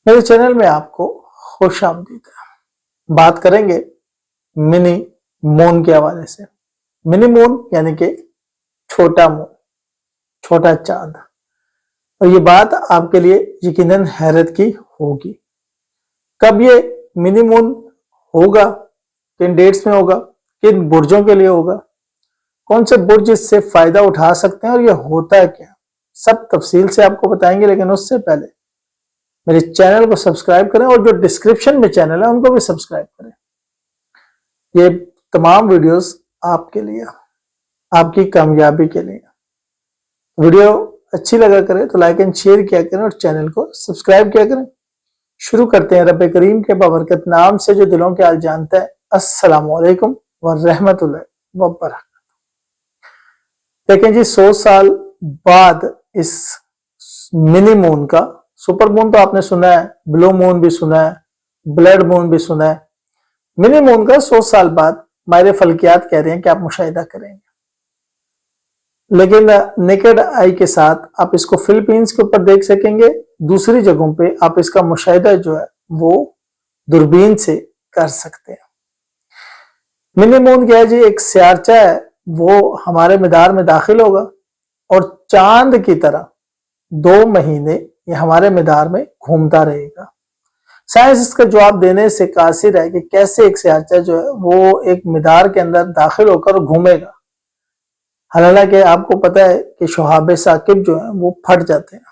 मेरे चैनल में आपको खुश आमदीद है। बात करेंगे मिनी मून के हवाले से। मिनी मून यानी कि छोटा मून, छोटा चांद। और ये बात आपके लिए यकीनन हैरत की होगी। कब ये मिनी मून होगा, किन डेट्स में होगा, किन बुर्जों के लिए होगा, कौन से बुर्ज इससे फायदा उठा सकते हैं और ये होता है क्या, सब तफसील से आपको बताएंगे। लेकिन उससे पहले मेरे चैनल को सब्सक्राइब करें और जो डिस्क्रिप्शन में चैनल है उनको भी सब्सक्राइब करें। ये तमाम वीडियोस आपके लिए, आपकी कामयाबी के लिए। वीडियो अच्छी लगा करे तो लाइक एंड शेयर किया करें और चैनल को सब्सक्राइब किया करें। शुरू करते हैं रब करीम के बाबरकत नाम से जो दिलों के हाल जानता है। अस्सलामु अलैकुम व रहमतुल्लाहि व बरकातहू। देखें जी, 100 साल बाद इस मिनी मून का, सुपर मून तो आपने सुना है, ब्लू मून भी सुना है, ब्लड मून भी सुना है, मिनी मून का 100 साल बाद माहिर फल्कियात कह रहे हैं कि आप मुशाहिदा करेंगे। लेकिन नेकेड आई के साथ आप इसको फिलीपींस के ऊपर देख सकेंगे, दूसरी जगहों पे आप इसका मुशाहिदा जो है वो दूरबीन से कर सकते हैं। मिनी मून क्या है जी, एक सियारचा है, वो हमारे मिदार में दाखिल होगा और चांद की तरह 2 महीने ये हमारे मिदार में घूमता रहेगा। साइंस इसका जवाब देने से कासिर है कि कैसे एक सियारचा जो है वो एक मिदार के अंदर दाखिल होकर घूमेगा। हालांकि आपको पता है कि शुहाब साकिब जो है वो फट जाते हैं,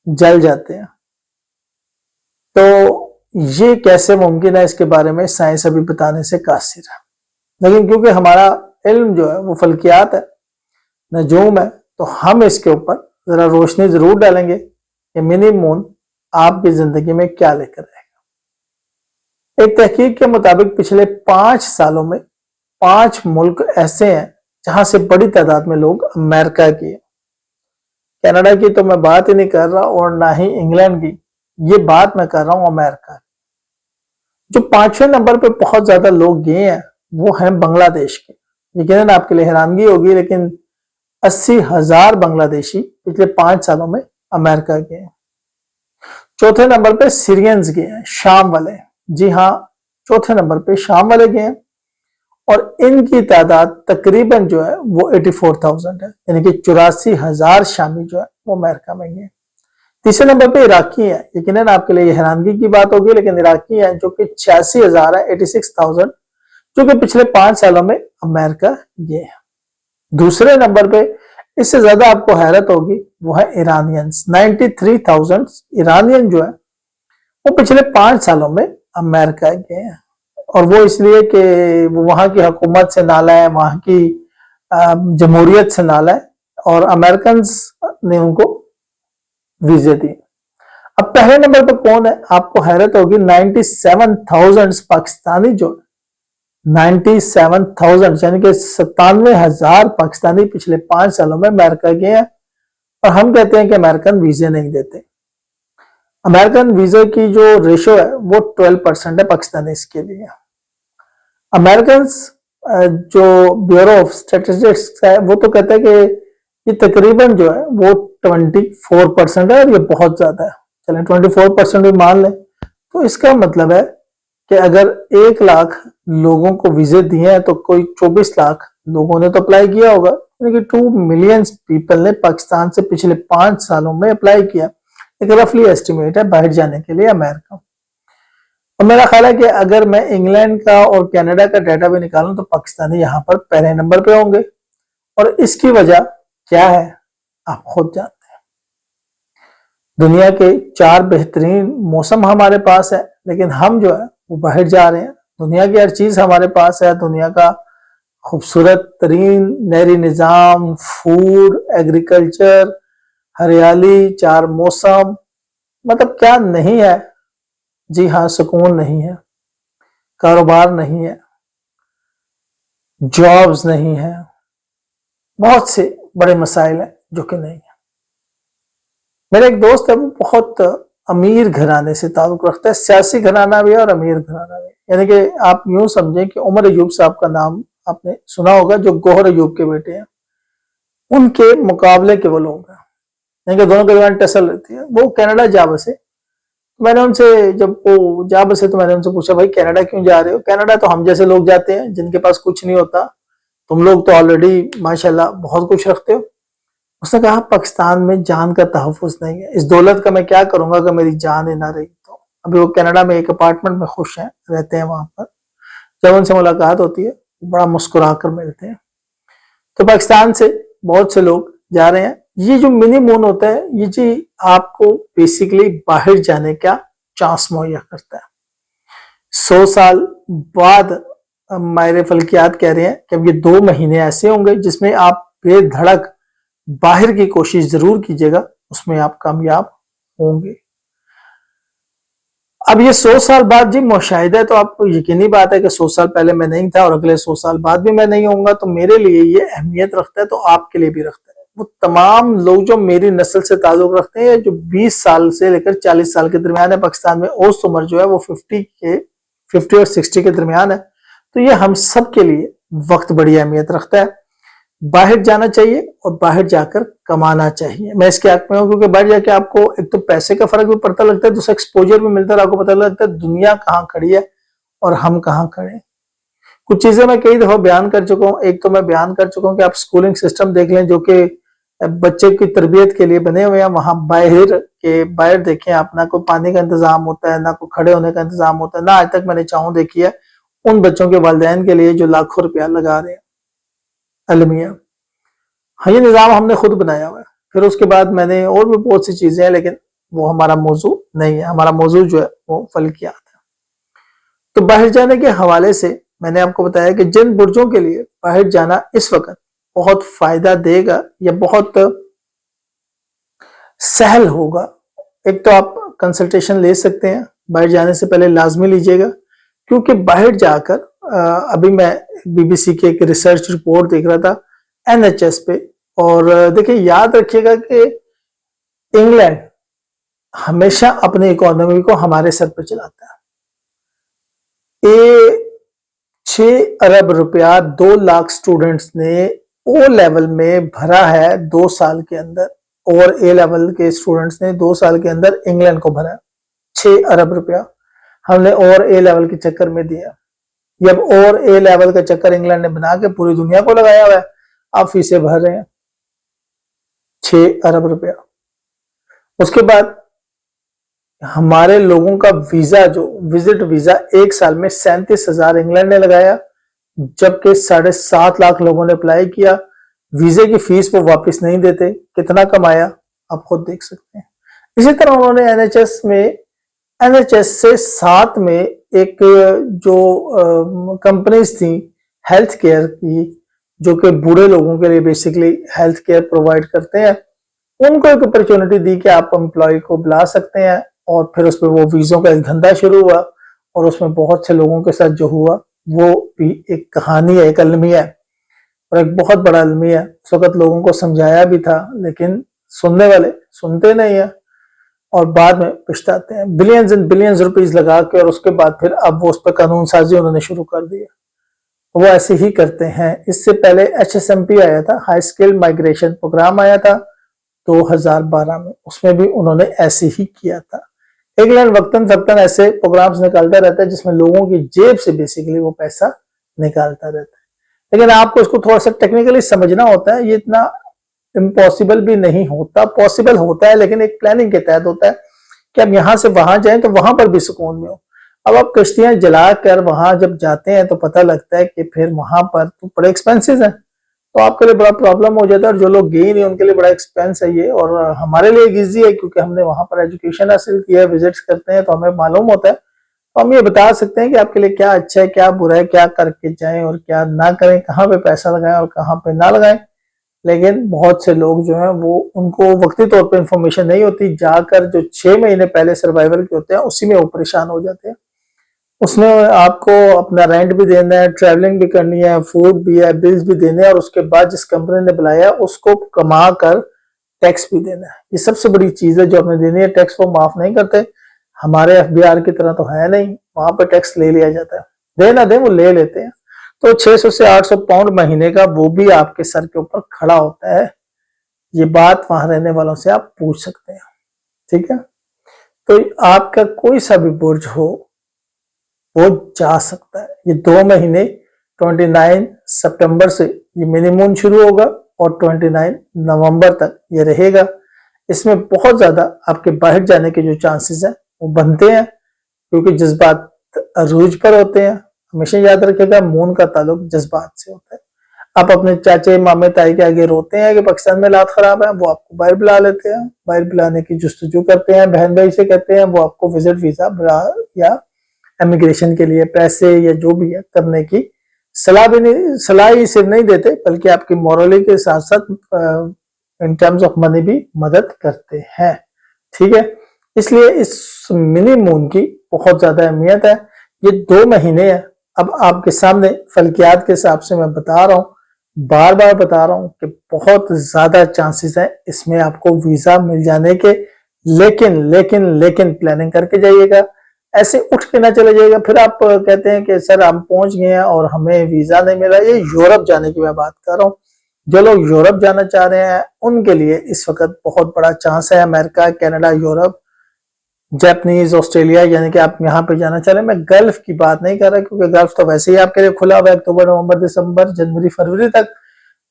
जल जाते हैं। तो ये कैसे मुमकिन है, इसके बारे में साइंस अभी बताने से कासिर है। लेकिन क्योंकि हमारा इल्म जो है वो फल्कियात है, नजूम है, तो हम इसके ऊपर जरा रोशनी जरूर डालेंगे कि मिनी मून आपकी जिंदगी में क्या लेकर आएगा। एक तहकीक के मुताबिक पिछले 5 सालों में 5 मुल्क ऐसे हैं जहां से बड़ी तादाद में लोग अमेरिका के, कनाडा की तो मैं बात ही नहीं कर रहा और ना ही इंग्लैंड की, ये बात मैं कर रहा हूं अमेरिका की। जो 5वें नंबर पे बहुत ज्यादा लोग गए हैं वो हैं बांग्लादेश के। यकीनन आपके लिए हैरानगी होगी, लेकिन 80,000 बांग्लादेशी पिछले 5 सालों में अमेरिका गए हैं। चौथे नंबर पे सीरियंस गए हैं, शाम वाले। जी हाँ, चौथे नंबर पे शाम वाले गए हैं और इनकी तादाद तकरीबन जो है वो 84,000 है, यानी कि 84,000 शामी जो है वो अमेरिका में गए। तीसरे नंबर पे इराकी है। यकीनन आपके लिए हैरानगी की बात होगी, लेकिन इराकी है जो कि 86,000 है, 86,000, जो कि पिछले 5 सालों में अमेरिका गए हैं। दूसरे नंबर पे इससे ज्यादा आपको हैरत होगी, वो है ईरानियंस। 93,000 ईरानियन जो है वो पिछले 5 सालों में अमेरिका गए हैं। और वो इसलिए कि वो वहां की हुकूमत से नाला है, वहां की जमहूरियत से नाला है और अमेरिकन ने उनको वीजे दिए। अब पहले नंबर पर कौन है, आपको हैरत होगी। 97,000 पाकिस्तानी जो 97,000 यानी कि 97,000 पाकिस्तानी पिछले 5 सालों में अमेरिका गए हैं। और हम कहते हैं कि अमेरिकन वीजे नहीं देते। अमेरिकन वीजा की जो रेशो है वो 12% है पाकिस्तानी के लिए। अमेरिकन जो ब्यूरो ऑफ स्टैटिस्टिक्स है वो तो कहता है कि ये तकरीबन जो है वो 24% है और ये बहुत ज्यादा है। चलें 24% भी मान लें, तो इसका मतलब है कि अगर 1 लाख लोगों को वीजे दिए हैं तो कोई 24 लाख लोगों ने तो अप्लाई किया होगा, यानी कि 2 मिलियन पीपल ने पाकिस्तान से पिछले 5 सालों में अप्लाई किया। एक रफली एस्टिमेट है बाहर जाने के लिए अमेरिका। और मेरा ख्याल है कि अगर मैं इंग्लैंड का और कनाडा का डाटा भी निकालूं तो पाकिस्तानी यहाँ पर पहले नंबर पे होंगे। और इसकी वजह क्या है आप खुद जानते हैं। दुनिया के 4 बेहतरीन मौसम हमारे पास है, लेकिन हम जो है वो बाहर जा रहे हैं। दुनिया की हर चीज हमारे पास है, दुनिया का खूबसूरत तरीन नहरी निजाम, फूड, एग्रीकल्चर, हरियाली, 4 मौसम, मतलब क्या नहीं है। जी हाँ, सुकून नहीं है, कारोबार नहीं है, जॉब्स नहीं है, बहुत से बड़े मसाइल हैं जो कि नहीं है। मेरा एक दोस्त है, वो बहुत अमीर घराने से ताल्लुक रखता है, सियासी घराना भी है और अमीर घराना भी। यानी कि आप यूं समझें कि उमर अयूब साहब का नाम आपने सुना होगा, जो गौहर अयूब के बेटे हैं, उनके मुकाबले के वो लोग हैं, यानी कि दोनों के दरमियान टसल रहती है। वो कनाडा जा बसे, मैंने उनसे जब वो जा बसे तो मैंने उनसे पूछा, भाई कनाडा क्यों जा रहे हो? कनाडा तो हम जैसे लोग जाते हैं जिनके पास कुछ नहीं होता, तुम लोग तो ऑलरेडी माशाल्लाह बहुत कुछ रखते हो। उसने कहा पाकिस्तान में जान का तहफ़्फ़ुज़ नहीं है, इस दौलत का मैं क्या करूंगा अगर मेरी जान ही ना रही तो। अभी वो कनाडा में एक अपार्टमेंट में खुश हैं, रहते हैं वहां पर। जब उनसे मुलाकात होती है बड़ा मुस्कुरा कर मिलते हैं। तो पाकिस्तान से बहुत से लोग जा रहे हैं। ये जो मिनी मून होता है ये जी आपको बेसिकली बाहर जाने का चांस मुहैया करता है। 100 साल बाद माहिर फल्कियात कह रहे हैं कि अब ये 2 महीने ऐसे होंगे जिसमें आप बेधड़क बाहर की कोशिश जरूर कीजिएगा, उसमें आप कामयाब होंगे। अब ये 100 साल बाद जी मुशाहिदा है, तो आपको यकीनी बात है कि 100 साल पहले मैं नहीं था और अगले 100 साल बाद भी मैं नहीं होऊंगा, तो मेरे लिए ये अहमियत रखता है, तो आपके लिए भी रखता है। वो तमाम लोग जो मेरी नस्ल से ताल्लुक रखते हैं, जो 20 साल से लेकर 40 साल के दरमियान है, पाकिस्तान में औसत उम्र जो है वो 50 और 60 के दरमियान है, तो ये हम सब के लिए वक्त बड़ी अहमियत रखता है। बाहर जाना चाहिए और बाहर जाकर कमाना चाहिए। मैं इसके हक में हूँ क्योंकि बाहर जाके आपको एक तो पैसे का फर्क भी पड़ता लगता है, दूसरा एक्सपोजर भी मिलता है, आपको पता लगता है दुनिया कहाँ खड़ी है और हम कहाँ खड़े हैं। कुछ चीजें मैं कई दफा बयान कर चुका हूँ। एक तो मैं बयान कर चुका हूँ कि आप स्कूलिंग सिस्टम देख लें जो कि बच्चे की तरबियत के लिए बने हुए हैं। वहां बाहर देखें आप, ना कोई पानी का इंतजाम होता है, ना कोई खड़े होने का इंतजाम होता है, ना आज तक मैंने चाहूँ देखी है उन बच्चों के वालिदैन के लिए जो लाखों रुपया लगा रहे हैं अलमिया। हाँ, ये निज़ाम हमने खुद बनाया हुआ है। फिर उसके बाद मैंने और भी बहुत सी चीजें हैं, लेकिन वो हमारा मौजू नहीं है। हमारा मौजू जो है वो फल्कियात है। तो बाहर जाने के हवाले से मैंने आपको बताया कि जिन बुर्जों के लिए बाहर जाना इस वक्त बहुत फायदा देगा या बहुत सहल होगा, एक तो आप कंसल्टेशन ले सकते हैं, बाहर जाने से पहले लाजमी लीजिएगा। क्योंकि बाहर जाकर अभी मैं बीबीसी की एक रिसर्च रिपोर्ट देख रहा था एनएचएस पे, और देखिए याद रखिएगा कि इंग्लैंड हमेशा अपनी इकोनॉमी को हमारे सर पर चलाता है। ये 6 अरब रुपया 2 लाख स्टूडेंट्स ने ओ लेवल में भरा है 2 साल के अंदर, और ए लेवल के स्टूडेंट्स ने 2 साल के अंदर इंग्लैंड को भरा है। 6 अरब रुपया हमने और ए लेवल के चक्कर में दिया। जब और ए लेवल का चक्कर इंग्लैंड ने बना के पूरी दुनिया को लगाया हुआ है, आप फीसें भर रहे हैं 6 अरब रुपया। उसके बाद हमारे लोगों का वीजा जो विजिट वीजा 1 साल में 37,000 इंग्लैंड ने लगाया, जबकि 7.5 लाख लोगों ने अप्लाई किया। वीजे की फीस वो वापस नहीं देते, कितना कमाया आप खुद देख सकते हैं। इसी तरह उन्होंने एनएचएस से साथ में एक जो कंपनीज थी हेल्थ केयर की, जो कि बूढ़े लोगों के लिए बेसिकली हेल्थ केयर प्रोवाइड करते हैं, उनको एक अपॉर्चुनिटी दी कि आप एम्प्लॉय को बुला सकते हैं। और फिर उसमें वो वीजों का एक धंधा शुरू हुआ, और उसमें बहुत से लोगों के साथ जो हुआ वो भी एक कहानी है, एक अलमिया है, और एक बहुत बड़ा अलमिया है। उस वक्त लोगों को समझाया भी था, लेकिन सुनने वाले सुनते नहीं है और बाद में पछताते हैं। बिलियंस एंड बिलियंस रुपीज लगा के, और उसके बाद फिर अब वो उस पर कानून साजी उन्होंने शुरू कर दिया। वो ऐसे ही करते हैं। इससे पहले HSMP आया था, हाई स्किल माइग्रेशन प्रोग्राम आया था 2012 में, उसमें भी उन्होंने ऐसे ही किया था। इंग्लैंड वक्तन फक्तन ऐसे प्रोग्राम्स निकालता रहता है जिसमें लोगों की जेब से बेसिकली वो पैसा निकालता रहता है। लेकिन आपको इसको थोड़ा सा टेक्निकली समझना होता है। ये इतना इम्पॉसिबल भी नहीं होता, पॉसिबल होता है, लेकिन एक प्लानिंग के तहत होता है कि अब यहां से वहां जाएं तो वहां पर भी सुकून में हो। अब आप कश्तियां जला कर वहां जब जाते हैं तो पता लगता है कि फिर वहां पर तो बड़े एक्सपेंसिव है, तो आपके लिए बड़ा प्रॉब्लम हो जाता है। और जो लोग गए नहीं उनके लिए बड़ा एक्सपेंस है ये, और हमारे लिए ईजी है क्योंकि हमने वहां पर एजुकेशन हासिल किया है, विजिट्स करते हैं तो हमें मालूम होता है। तो हम ये बता सकते हैं कि आपके लिए क्या अच्छा है, क्या बुरा है, क्या करके जाएं और क्या ना करें, कहाँ पे पैसा लगाएं और कहाँ पे ना लगाएं। लेकिन बहुत से लोग जो हैं वो उनको वक्ती तौर पे इंफॉर्मेशन नहीं होती, जाकर जो 6 महीने पहले सर्वाइवल के होते हैं उसी में वो परेशान हो जाते हैं। उसमें आपको अपना रेंट भी देना है, ट्रैवलिंग भी करनी है, फूड भी है, बिल्स भी देने हैं, और उसके बाद जिस कंपनी ने बुलाया उसको कमा कर टैक्स भी देना है। ये सबसे बड़ी चीज है जो आपने देनी है। टैक्स वो माफ नहीं करते, हमारे FBR की तरह तो है नहीं, वहां पर टैक्स ले लिया जाता है। दे ना दे वो ले लेते हैं। तो 600 से 800 पाउंड महीने का वो भी आपके सर के ऊपर खड़ा होता है। ये बात वहां रहने वालों से आप पूछ सकते हैं, ठीक है। तो आपका कोई सा भी बुर्ज हो वो जा सकता है। ये 2 महीने 29 सितंबर से ये मिनी मून शुरू होगा और 29 नवंबर तक ये रहेगा। इसमें बहुत ज्यादा आपके बाहर जाने के जो चांसेस हैं वो बनते हैं, क्योंकि जज्बात अरूज पर होते हैं। हमेशा याद रखिएगा मून का ताल्लुक जज्बात से होता है। आप अपने चाचे मामे ताई के आगे रोते हैं कि पाकिस्तान में हालात खराब है, वो आपको बाहर बुला लेते हैं, बाहर बुलाने की जुस्तजू करते हैं, बहन भाई से कहते हैं, वो आपको विजिट वीजा या इमिग्रेशन के लिए पैसे या जो भी है करने की सलाह ही सिर्फ नहीं देते, बल्कि आपकी मॉरली के साथ साथ इन टर्म्स ऑफ मनी भी मदद करते हैं। ठीक है, इसलिए इस मिनी मून की बहुत ज्यादा अहमियत है। ये 2 महीने है। अब आपके सामने फल्कियात के हिसाब से मैं बता रहा हूँ, बार बार बता रहा हूँ कि बहुत ज्यादा चांसेस है इसमें आपको वीजा मिल जाने के। लेकिन प्लानिंग करके जाइएगा, ऐसे उठ के ना चले जाइएगा। फिर आप कहते हैं कि सर हम पहुंच गए हैं और हमें वीजा नहीं मिला। ये यूरोप जाने की मैं बात कर रहा हूँ। जो लोग यूरोप जाना चाह रहे हैं उनके लिए इस वक्त बहुत बड़ा चांस है। America, Canada, Europe, Japanese, Australia, यानी कि आप यहाँ पे जाना चाह रहे हैं। मैं गल्फ की बात नहीं कर रहा, क्योंकि गल्फ तो वैसे ही आपके लिए खुला हुआ है अक्टूबर, नवंबर, दिसंबर, जनवरी, फरवरी तक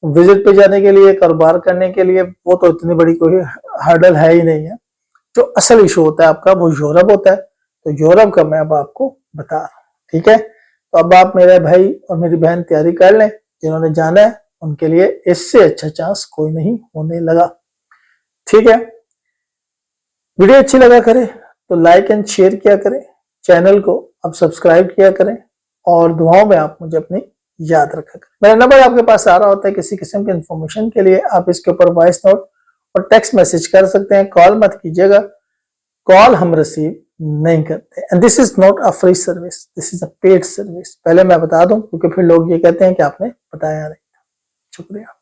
विजिट पे जाने के लिए, कारोबार करने के लिए। वो तो इतनी बड़ी कोई हर्डल है ही नहीं है। जो असल इशू होता है आपका वो यूरोप होता है। तो यूरोप का मैं अब आपको बता रहा हूँ। ठीक है, तो अब आप मेरे भाई और मेरी बहन तैयारी कर लें। जिन्होंने जाना है उनके लिए इससे अच्छा चांस कोई नहीं होने लगा। ठीक है, वीडियो अच्छी लगा करे तो लाइक एंड शेयर किया करें, चैनल को अब सब्सक्राइब किया करें, और दुआओं में आप मुझे अपनी याद रखा करें। मेरा नंबर आपके पास आ रहा होता है। किसी किस्म की इंफॉर्मेशन के लिए आप इसके ऊपर वॉइस नोट और टेक्स्ट मैसेज कर सकते हैं। कॉल मत कीजिएगा, कॉल हम रिसीव नहीं करते। And this is not a free service, this is a paid service. पहले मैं बता दूं, क्योंकि फिर लोग ये कहते हैं कि आपने बताया नहीं। शुक्रिया।